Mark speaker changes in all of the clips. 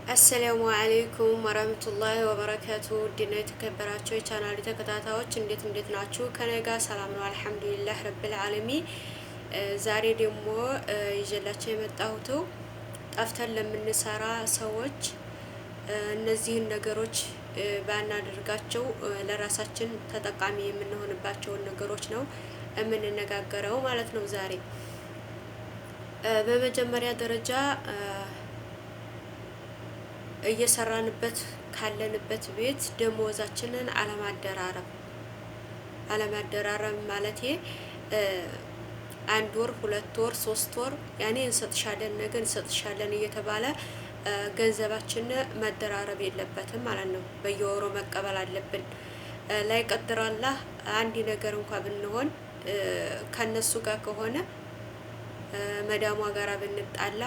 Speaker 1: አሰላሙ አለይኩም ወራህመቱላሂ ወበረካቱ። ዲና የተከበራችሁ የቻናል ተከታታዮች እንዴት ናችሁ? ከነጋ ሰላም ነው አልሐምዱሊላህ ረብል ዓለሚን። ዛሬ ደግሞ ይዤላችሁ የመጣሁት ጠፍተን ለምንሰራ ሰዎች እነዚህን ነገሮች ባናደርጋቸው ለራሳችን ተጠቃሚ የምንሆንባቸውን ነገሮች ነው የምንነጋገረው ማለት ነው ዛሬ። በመጀመሪያ ደረጃ እየሰራንበት ካለንበት ቤት ደሞዛችንን አለማደራረብ ማለት አንድ ወር፣ ሁለት ወር፣ ሶስት ወር ያኔ እንሰጥሻለን ነገ እንሰጥሻለን እየተባለ ገንዘባችን መደራረብ የለበትም ማለት ነው። በየወሩ መቀበል አለብን። ላይ ቀድራላህ አንድ ነገር እንኳን ብንሆን ከነሱ ጋር ከሆነ መዳሟ ጋራ ብንጣላ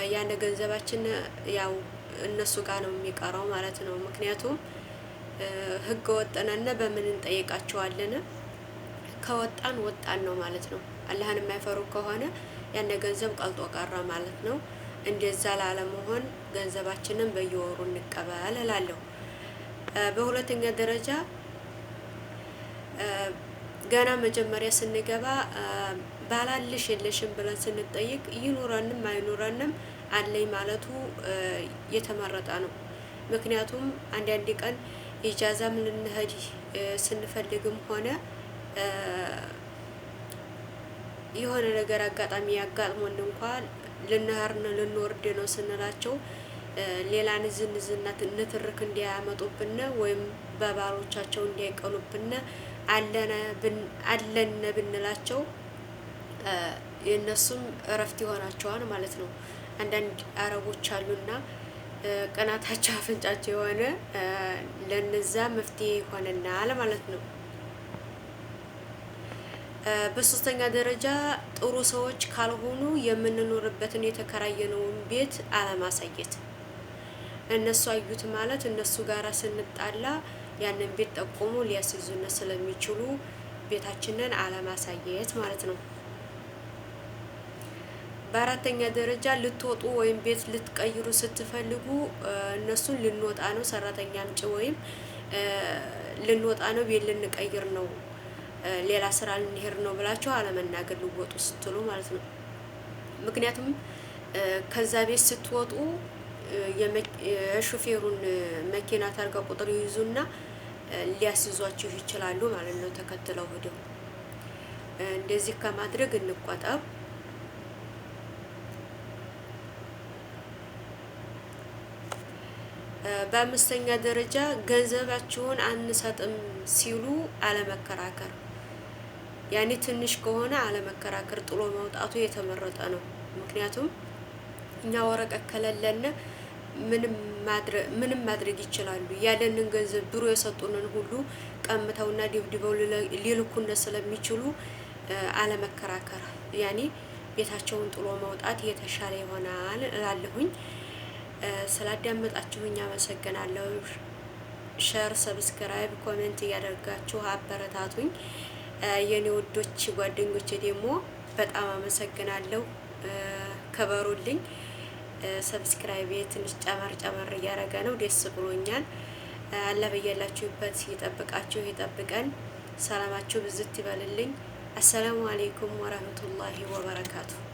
Speaker 1: ያን ገንዘባችን ያው እነሱ ጋር ነው የሚቀረው ማለት ነው። ምክንያቱም ህገ ወጥነን በምን እንጠይቃቸዋለን? ከወጣን ወጣን ነው ማለት ነው። አላህን የማይፈሩ ከሆነ ያን ገንዘብ ቀልጦ ቀረ ማለት ነው። እንደዛ ላለመሆን ገንዘባችንን በየወሩ እንቀበል እላለሁ። በሁለተኛ ደረጃ ገና መጀመሪያ ስንገባ ባላልሽ የለሽም ብለን ስንጠይቅ ይኑረንም አይኑረንም አለኝ ማለቱ የተመረጠ ነው። ምክንያቱም አንዳንድ ቀን ኢጃዛም ልንሄድ ስንፈልግም ሆነ የሆነ ነገር አጋጣሚ ያጋጥሞን እንኳን ልንወርድ ነው ስንላቸው ሌላ ንዝንዝና ንትርክ እንዲያመጡብን ወይም በባሎቻቸው እንዲያይቀኑብን አለን ብንላቸው የነሱም እረፍት ይሆናቸዋል ማለት ነው። አንዳንድ አረቦች አሉና ቀናታቸው አፍንጫቸው የሆነ ለነዛ መፍትሄ ይሆነናል ማለት ነው። በሶስተኛ ደረጃ ጥሩ ሰዎች ካልሆኑ የምንኖርበትን የተከራየነውን ቤት አለማሳየት። እነሱ አዩት ማለት እነሱ ጋራ ስንጣላ ያንን ቤት ጠቆሙ ሊያስይዙን ስለሚችሉ ቤታችንን አለማሳየት ማለት ነው። በአራተኛ ደረጃ ልትወጡ ወይም ቤት ልትቀይሩ ስትፈልጉ እነሱን ልንወጣ ነው ሰራተኛ አምጪ ወይም ልንወጣ ነው ቤት ልንቀይር ነው ሌላ ስራ ልንሄድ ነው ብላችሁ አለመናገር ልወጡ ስትሉ ማለት ነው። ምክንያቱም ከዛ ቤት ስትወጡ የሹፌሩን መኪና ታርጋ ቁጥር ይይዙና ሊያስይዟችሁ ይችላሉ ማለት ነው። ተከትለው ሄደው እንደዚህ ከማድረግ እንቆጠብ። በአምስተኛ ደረጃ ገንዘባችሁን አንሰጥም ሲሉ አለመከራከር። ያኔ ትንሽ ከሆነ አለመከራከር ጥሎ መውጣቱ የተመረጠ ነው። ምክንያቱም እኛ ወረቀት ከሌለን ምንም ማድረግ ይችላሉ። ያለንን ገንዘብ ድሮ የሰጡንን ሁሉ ቀምተውና ደብድበው ሊልኩን ስለሚችሉ አለመከራከር ያኔ ቤታቸውን ጥሎ መውጣት የተሻለ ይሆናል እላለሁኝ። ስላዳመጣችሁኝ አመሰግናለሁ። ሸር፣ ሰብስክራይብ፣ ኮሜንት እያደረጋችሁ አበረታቱኝ። የኔ ወዶች ጓደኞቼ ደግሞ በጣም አመሰግናለሁ። ከበሩልኝ። ሰብስክራይብ ትንሽ ጨመር እያደረገ ነው፣ ደስ ብሎኛል። አላህ በያላችሁበት ይጠብቃችሁ ይጠብቀን። ሰላማችሁ ብዝት ይበልልኝ። አሰላሙ አለይኩም ወራህመቱላሂ ወበረካቱ።